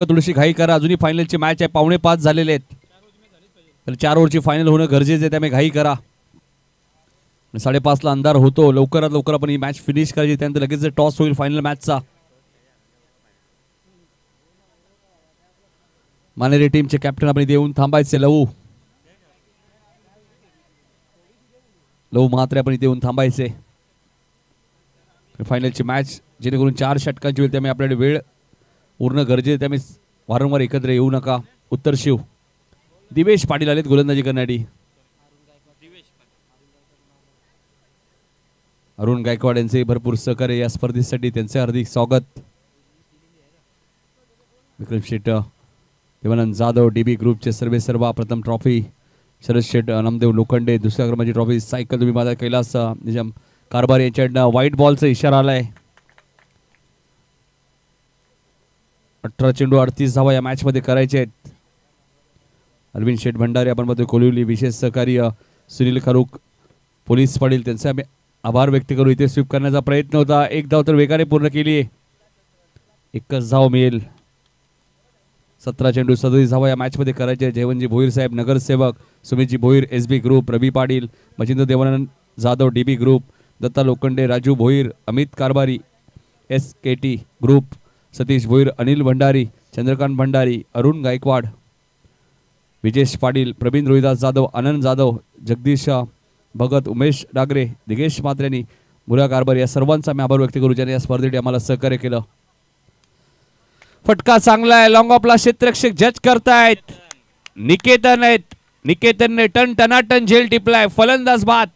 थोडीशी घाई करा. अजूनही फायनलची मॅच आहे. 4:45 झालेले आहेत. तर 4 ओव्हरची फायनल होणं गरजेचं आहे, त्यामुळे घाई करा. 5:30 ला अंधार होतो. लवकरात लवकर आपण ही मॅच फिनिश करायची. त्यानंतर लगेच टॉस होईल फायनल मॅचचा. मानेरे टीमचे कॅप्टन आपण देऊन थांबायचे. लवू म्हात्रे आपण देऊन थांबायचे. फायनलची मॅच जेणेकरून 4 षटकांची होईल, त्यामुळे आपल्याकडे वेळ पूर्ण गरजेचे, त्यामुळे वारंवार एकत्र येऊ नका. उत्तर शिव दिवेश पाटील आलेत गोलंदाजी करण्यासाठी. अरुण गायकवाड यांचे भरपूर सहकार्य या स्पर्धेसाठी, त्यांचे हार्दिक स्वागत. विक्रम शेट, देवानंद जाधव, डीबी ग्रुपचे सर्वेसर्वा, प्रथम ट्रॉफी शरद शेट, नामदेव लोखंडे, दुसऱ्या क्रमांकाची ट्रॉफी सायकल तुम्ही माझा कैलास निजाम कारभार यांच्याकडनं. व्हाईट बॉलचा इशारा आलाय. 18 चेंडू 38 धावा या मॅच मध्ये करायचे आहेत. अरविंद शेठ भंडारे आपण मध्ये कोलिवली, विशेष सहकार्य सुनील खारूक, पोलीस पाटील, त्यांचे आम्ही आभार व्यक्त करू. इथे स्वीप करण्याचा प्रयत्न होता. 1 धाव तर वेगाने पूर्ण केली आहे. 1च धाव मिळेल. 17 चेंडू 37 धावा या मॅच मध्ये करायचे. जयवंतजी भोईर साहेब नगरसेवक, Sumitji Bhoir SB group, Ravi Patil, Machindra Devanand Jadhav DB group, Datta Lokhande, Raju Bhoir, Amit Karbhari SKT group, Satish Bhoir, Anil Bhandari, Chandrakant Bhandari, Arun Gaikwad, Vijesh Patil, Pravin Rohidas Jadhav, Anand Jadhav, Jagdish Bhagat, Umesh Dagre, Digesh मात्रेनी, मुला कारभार या सर्वांचा मी आभार व्यक्त करू ज्याने या स्पर्धेत आम्हाला सहकार्य केलं. फटका चांगला आहे. लॉंग ऑफला क्षेत्ररक्षक जज करतायत. निकेतन आहेत. निकेतनने टन टनाटन झेल टिपलाय. फलंदाज बाद.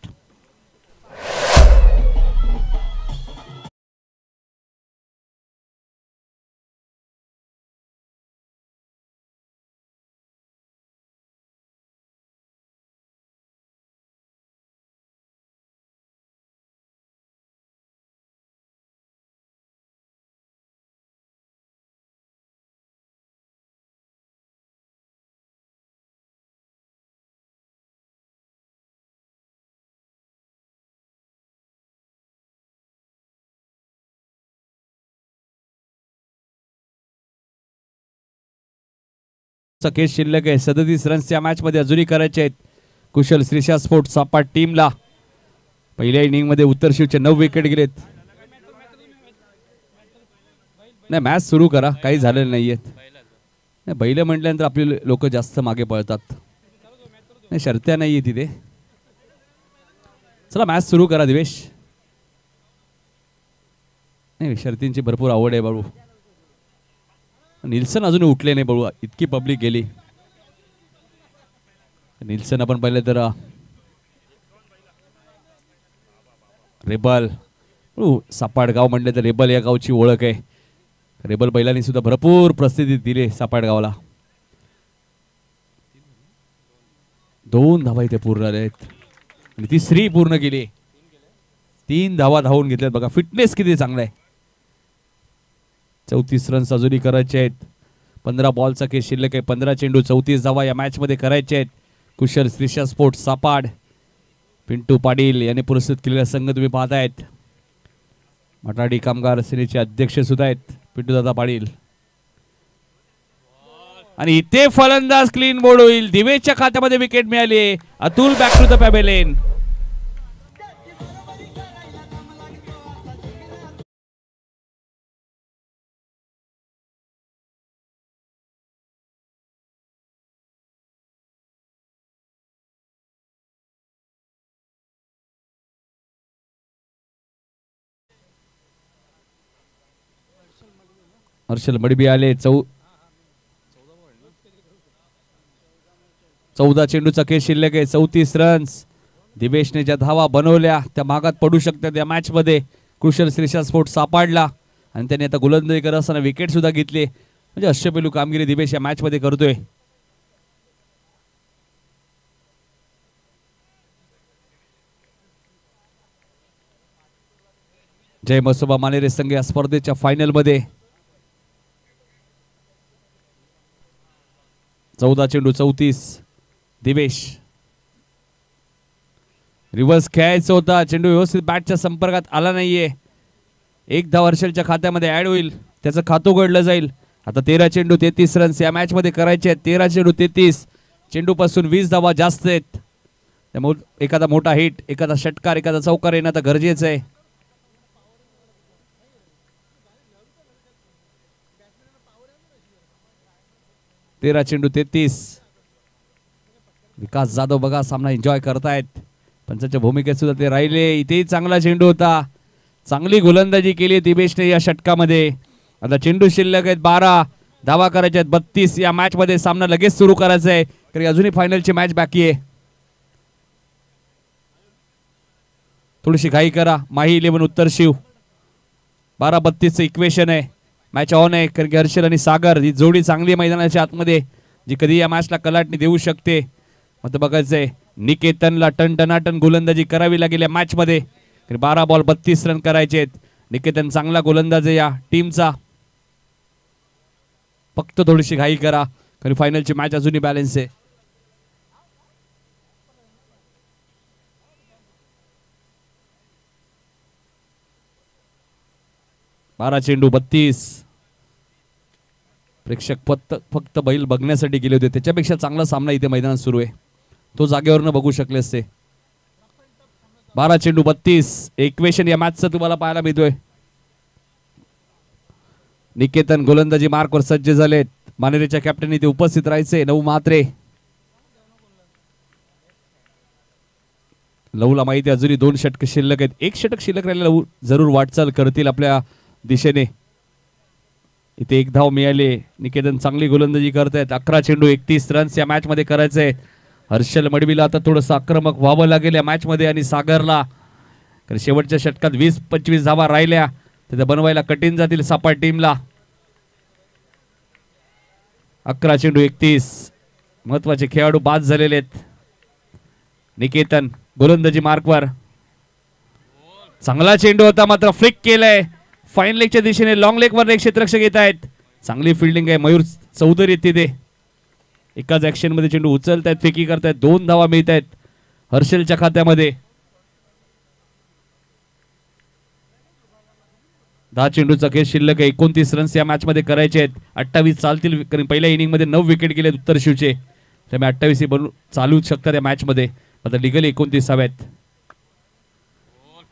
केस शिल्लक आहे. 37 रन्स या मॅच मध्ये अजूनही करायचे आहेत कुशल श्रीशा स्पोर्ट्स सापाट टीमला. पहिल्या इनिंग मध्ये उत्तर शिवचे 9 विकेट गेलेत. नाही, मॅच सुरू करा, काही झालेलं नाहीये. नाही, बैल म्हटल्यानंतर आपले लोक जास्त मागे पळतात. नाही, शर्त्या नाहीये तिथे. चला मॅच सुरू करा दिवेश. नाही, शर्तींची भरपूर आवड आहे बाळू. निल्सन अजून उठले नाही बाळू, इतकी पब्लिक गेली. निल्सन आपण पाहिलं तर रेबल, सापाड गाव म्हटले तर रेबल या गावची ओळख आहे. रेबल बैलांनी सुद्धा भरपूर प्रसिद्धी दिली सापाड गावाला. 2 धावा इथे पूर्ण आहेत आणि 3री पूर्ण केली. 3 धावा धावून घेतल्यात बघा. फिटनेस किती चांगला आहे. 34 रन्स अजूनही करायचे आहेत. 15 बॉलचा खेळ शिल्लक आहे. 15 चेंडू 34 धावा या मॅच मध्ये करायचे आहेत. कुशल श्रीषा स्पोर्ट्स सापाड पिंटू पाटील यांनी पुरस्कृत केलेला संघ तुम्ही पाहतायत. मटाडी कामगार सेनेचे अध्यक्ष सुद्धा आहेत पिंटू दादा पाटील. आणि इथे फलंदाज क्लीन बोर्ड होईल. दिवेशच्या खात्यामध्ये विकेट मिळाली. Atul back to the pavilion. Harshal Madbi आले. 14 चेंडूचा खेळ शिल्लक आहे. 34 रन्स. दिवेशने ज्या धावा बनवल्या त्या मागात पडू शकतात या मॅच मध्ये. कुशल श्रीषा स्पोर्ट सापडला आणि त्याने आता गोलंदाजी करत असताना विकेट सुद्धा घेतली. म्हणजे अष्टपैलू कामगिरी दिवेश या मॅच मध्ये करतोय. जय मसोबा मानेरे संघ या स्पर्धेच्या फायनल मध्ये. 14 चेंडू 34. दिवेश रिव्हर्स खेळायचा होता. चेंडू व्यवस्थित बॅटच्या संपर्कात आला नाहीये. 1 धाव हर्षलच्या खात्यामध्ये ऍड होईल. त्याचं खातं उघडलं जाईल. आता 13 चेंडू 33 रन्स या मॅच मध्ये करायचे आहेत. 13 चेंडू 33. चेंडू पासून 20 धावा जास्त आहेत. त्यामुळे एखादा मोठा हिट, एखादा षटकार, एखादा चौकार येणं आता गरजेचं आहे. तेरा चेंडू 33. विकास जाधव बघा सामना एन्जॉय करतायत. पंचाच्या भूमिकेत सुद्धा ते राहिले. इथेही चांगला चेंडू होता. चांगली गोलंदाजी केली दिवेशने या षटकामध्ये. आता चेंडू शिल्लक आहेत 12. धावा करायच्या आहेत 32. या मॅच मध्ये सामना लगेच सुरू करायचा आहे कारण अजूनही फायनलची मॅच बाकी आहे. थोडीशी घाई करा. माही 11 उत्तर शिव. 12-32 इक्वेशन आहे. मॅच ऑन आहे कारण की हर्षल आणि सागर ही जोडी चांगली मैदानाच्या आतमध्ये जी कधी या मॅचला कलाटणी देऊ शकते. मग बघायचंय निकेतनला टनटनाटन गोलंदाजी करावी लागेल या मॅच मध्ये. 12 बॉल 32 रन करायचे आहेत. निकेतन चांगला गोलंदाज आहे या टीमचा. फक्त थोडीशी घाई करा कारण फायनलची मॅच अजूनही बॅलन्स आहे. बारा चेंडू 32. प्रेक्षक फक्त बैल बघण्यासाठी गेले होते. त्याच्यापेक्षा चांगला सामना इथे मैदानात सुरू आहे. तो जागेवरनं बघू शकले असते. 12 चेंडू 32. इक्वेशन या मॅचचं तुम्हाला पाहायला मिळतोय. निकेतन गोलंदाजी मार्कवर सज्ज झालेत. मानेरेच्या कॅप्टन इथे उपस्थित राहायचे. 9 म्हात्रे. लवला माहिती अजूनही 2 षटक शिल्लक आहेत. 1 षटक शिल्लक राहिलेला लव जरूर वाटचाल करतील आपल्या दिशेने. इथे 1 धाव मिळाली. निकेतन चांगली गोलंदाजी करतायत. 11 चेंडू 31 रन्स या मॅच मध्ये करायचे आहेत. हर्षल मडवीला आता थोडंसं आक्रमक व्हावं लागेल या मॅच मध्ये आणि सागरला कारण शेवटच्या षटकात 20-25 धावा राहिल्या तर बनवायला कठीण जातील सापाड टीमला. 11 चेंडू 31. महत्वाचे खेळाडू बाद झालेले आहेत. निकेतन गोलंदाजी मार्कवर. चांगला चेंडू होता मात्र फ्लिक केलाय. फाईन लेगच्या दिशेने लॉंग लेग वर एक क्षेत्ररक्षक येत आहेत. चांगली फिल्डिंग आहे. मयूर चौधरी तिथे एकाच ऍक्शन मध्ये चेंडू उचलतायत, फेकी करतायत. 2 धावा मिळत आहेत हर्षलच्या खात्यामध्ये. 10 चेंडूचा खेळ शिल्लक आहे. 29 रन्स या मॅच मध्ये करायचे आहेत. 28 चालतील कारण पहिल्या इनिंग मध्ये 9 विकेट गेले उत्तर शिवचे. त्यामुळे 28 ही बनू चालू शकतात या मॅच मध्ये. आता लिगली 29 हवेत.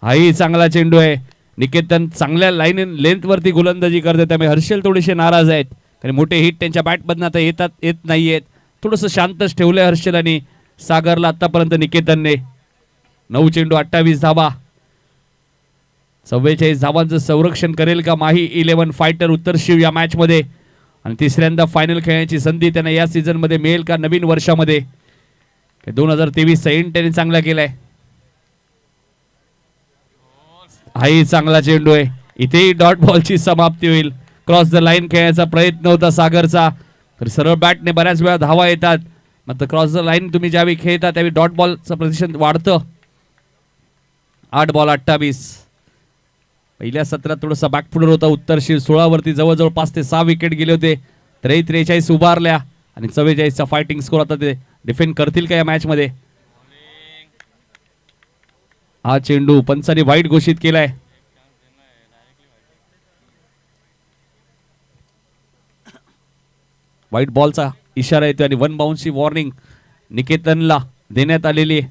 हाही चांगला चेंडू आहे. निकेतन चांगल्या लाईन लेंथ वरती गोलंदाजी करते त्यामुळे हर्षल थोडेसे नाराज आहेत कारण मोठे हिट त्यांच्या बॅट मधून आता येत नाहीयेत. थोडंसं शांतच ठेवलंय हर्षल आणि सागरला आतापर्यंत निकेतनने. 9 चेंडू 28 धावा. 44 धावांचं संरक्षण करेल का माही 11 फायटर उत्तर शिव या मॅच मध्ये आणि तिसऱ्यांदा फायनल खेळण्याची संधी त्यांना या सीझन मध्ये मिळेल का नवीन वर्षामध्ये. 2023 चा एंड त्यांनी चांगला केलाय. हाही चांगला चेंडू आहे. इथेही डॉट बॉलची समाप्ती होईल. क्रॉस द लाईन खेळण्याचा प्रयत्न होता सागरचा तर सरळ बॅटने बऱ्याच वेळा धावा येतात. मात्र क्रॉस द लाईन तुम्ही ज्यावेळी खेळता त्यावेळी डॉट बॉलचं प्रतिशत वाढतं. 8 बॉल 28. पहिल्या सत्रात थोडासा बॅकफुटर होता उत्तरशीर. 16 वरती जवळजवळ 5 ते 6 विकेट गेले होते. तरी 43 उभारल्या आणि 44 चा फायटिंग स्कोर. आता ते डिफेंड करतील का या मॅच मध्ये? हा चेंडू पंचांनी वाईट घोषित केलाय. व्हाईट बॉलचा इशारा येतो आणि 1 बाउन्सची वॉर्निंग निकेतनला देण्यात आलेली आहे.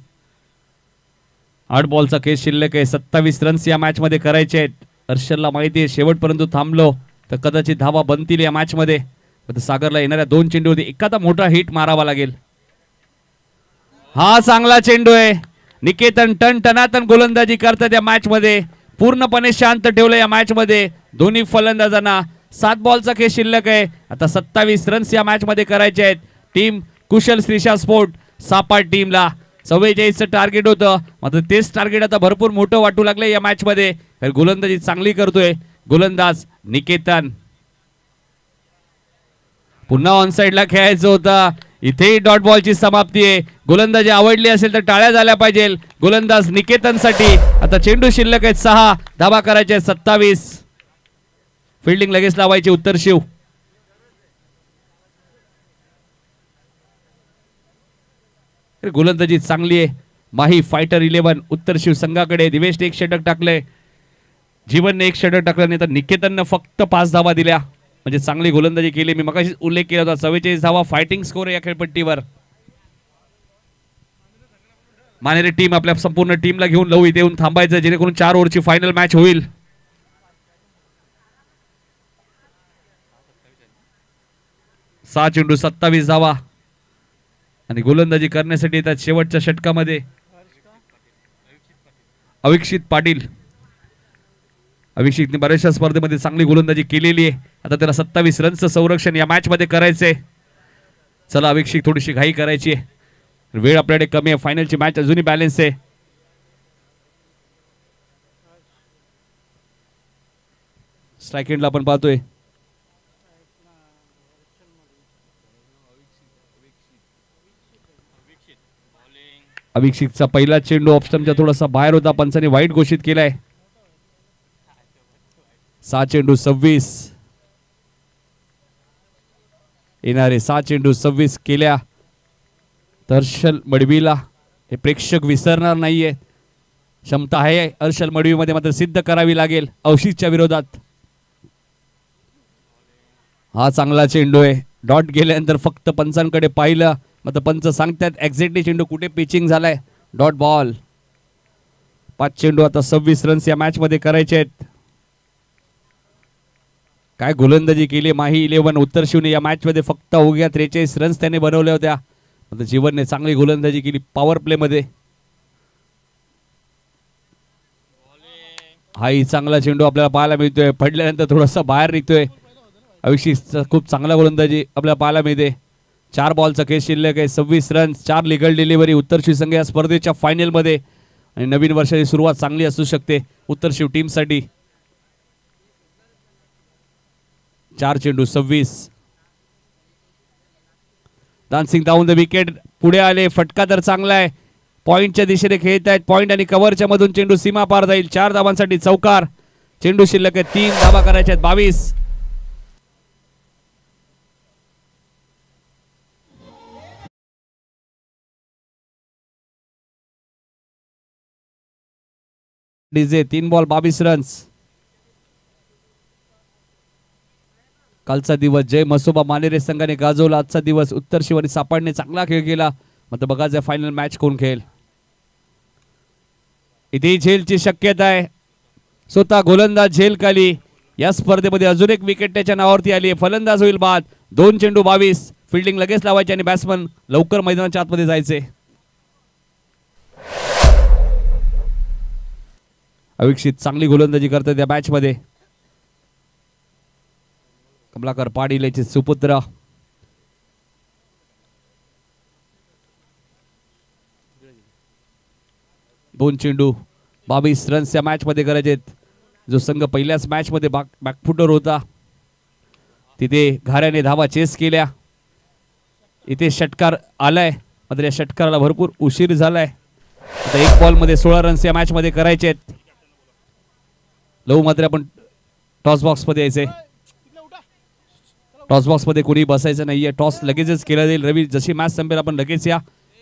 8 बॉलचा केस शिल्लक आहे. 27 रन्स या मॅच मध्ये करायचे आहेत. हर्षलला माहिती आहे शेवटपर्यंत थांबलो तर कदाचित धावा बनतील या मॅच मध्ये. सागरला येणाऱ्या 2 चेंडूवरती एखादा मोठा हिट मारावा लागेल. हा चांगला चेंडू आहे. निकेतन टनाटन गोलंदाजी करतात या मॅच मध्ये. पूर्णपणे शांत ठेवलं या मॅच मध्ये दोन्ही फलंदाजांना. 7 बॉलचा खेळ शिल्लक आहे. आता 27 रन्स या मॅच मध्ये करायचे आहेत. टीम कुशल श्रीशा स्पोर्ट सापाट टीमला 44चं टार्गेट होतं. मात्र तेच टार्गेट आता भरपूर मोठं वाटू लागलं या मॅच मध्ये. गोलंदाजी चांगली करतोय गोलंदाज निकेतन. पुन्हा ऑन साइडला खेळायचं होतं. इथेही डॉट बॉलची समाप्ती आहे. गोलंदाजी आवडली असेल तर टाळ्या झाल्या पाहिजे गोलंदाज निकेतनसाठी. आता चेंडू शिल्लक आहेत 6. धावा करायचे 27. फिल्डिंग लगेच लावायची उत्तर शिव. गोलंदाजी चांगली आहे. माही फायटर 11 उत्तर शिव संघाकडे. दिवेशने 1 षटक टाकले. जीवनने 1 षटक टाकलं. तर निकेतननं फक्त 5 धावा दिल्या. म्हणजे चांगली गोलंदाजी केली. मी मगाशी उल्लेख केला होता 44 धावा फायटिंग स्कोर या खेळपट्टीवर. मानेरे टीम आपल्या संपूर्ण टीमला घेऊन लव इथे येऊन थांबायचं जेणेकरून 4 ओव्हरची फायनल मॅच होईल. 6 चेंडू 27 धावा आणि गोलंदाजी करण्यासाठी येतात शेवटच्या षटकामध्ये अविक्षित पाटील. अभिषेकने बऱ्याचशा स्पर्धेमध्ये चांगली गोलंदाजी केलेली आहे. आता त्याला 27 रनचं संरक्षण या मॅच मध्ये करायचंय. चला अभिषेक थोडीशी घाई करायची आहे. वेळ आपल्याकडे कमी आहे. फायनलची मॅच अजूनही बॅलन्स आहे. स्ट्राईक एंडला आपण पाहतोय अभिषेकचा पहिला चेंडू ऑप्शनच्या थोडासा बाहेर होता. पंचाने वाईट घोषित केलाय. 6 चेंडू 26 येणारे 6 चेंडू 26 केल्या तर हर्षल मडवीला हे प्रेक्षक विसरणार नाहीये. क्षमता आहे हर्षल मडवीमध्ये मात्र सिद्ध करावी लागेल औषधच्या विरोधात. हा चांगला चेंडू आहे. डॉट गेल्यानंतर फक्त पंचांकडे पाहिलं मात्र पंच सांगतात एक्झॅक्टली चेंडू कुठे पिचिंग झालाय. Dot ball. 5 चेंडू आता 26 रन्स या मॅच मध्ये करायचे आहेत. काय गोलंदाजी केली माही 11 उत्तर शिवने या मॅच मध्ये. फक्त अवघ्या 43 रन्स त्याने बनवल्या होत्या. मात्र जीवनने चांगली गोलंदाजी केली पॉवर प्ले मध्ये. हाही चांगला चेंडू आपल्याला पाहायला मिळतोय. पडल्यानंतर थोडासा बाहेर निघतोय. अभिषेकचा खूप चांगला गोलंदाजी आपल्याला पाहायला मिळते. 4 बॉलचा खेळ शिल्लक आहे. 26 रन्स 4 लिगल डिलिव्हरी. उत्तर शिव संघ या स्पर्धेच्या फायनल मध्ये आणि नवीन वर्षाची सुरुवात चांगली असू शकते उत्तर शिव टीम साठी. 4 चेंडू 26. डान्सिंग डाऊन द विकेट पुढे आले. फटका तर चांगला आहे. पॉइंटच्या दिशेने खेळत आहेत. पॉइंट आणि कव्हरच्या मधून चेंडू सीमा पार जाईल. 4 धावांसाठी चौकार. चेंडू शिल्लक आहे 3 धावा करायच्या आहेत 22. DJ 3 ball 22 runs. कालचा दिवस जय मसोबा मानेरे संघाने गाजवला. आजचा दिवस उत्तर शिव आणि सापाडने चांगला खेळ केला. मात्र बघायचं फायनल मॅच कोण खेळेल. इथे झेलची शक्यता आहे. स्वतः गोलंदाज झेल खाली. या स्पर्धेमध्ये अजून एक विकेट त्याच्या नावावरती आली आहे. फलंदाज होईल बाद. 2 चेंडू 22. फिल्डिंग लगेच लावायची आणि बॅट्समन लवकर मैदानाच्या आतमध्ये जायचे. अविक्षित चांगली गोलंदाजी करतात या मॅच मध्ये. कमलाकर पाटील याचे सुपुत्र. दोन चेंडू 22 रन्स या मॅच मध्ये करायचे. जो संघ पहिल्याच मॅच मध्ये बॅकफुटर होता तिथे घाऱ्याने धावा चेस केल्या. इथे षटकार आलाय मात्र या षटकाराला भरपूर उशीर झालाय. आता एक बॉल मध्ये 16 रन्स या मॅच मध्ये करायचे आहेत. लव मात्र आपण टॉस बॉक्स मध्ये यायचे. टॉस बॉक्स मध्ये कोणी बसायचं नाहीये. टॉस लगेचच केला जाईल. रवी जशी मॅच संपेल आपण लगेच या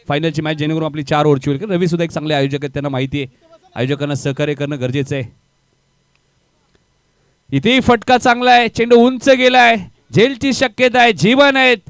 फायनलची मॅच, जेणेकरून आपली 4 ओव्हरची होईल. रवी सुद्धा एक चांगले आयोजक आहेत, त्यांना माहिती आहे आयोजकांना सहकार्य करणं गरजेचं आहे. इथेही फटका चांगला आहे. चेंडू उंच गेलाय. झेलची शक्यता आहे. जीवन आहेत.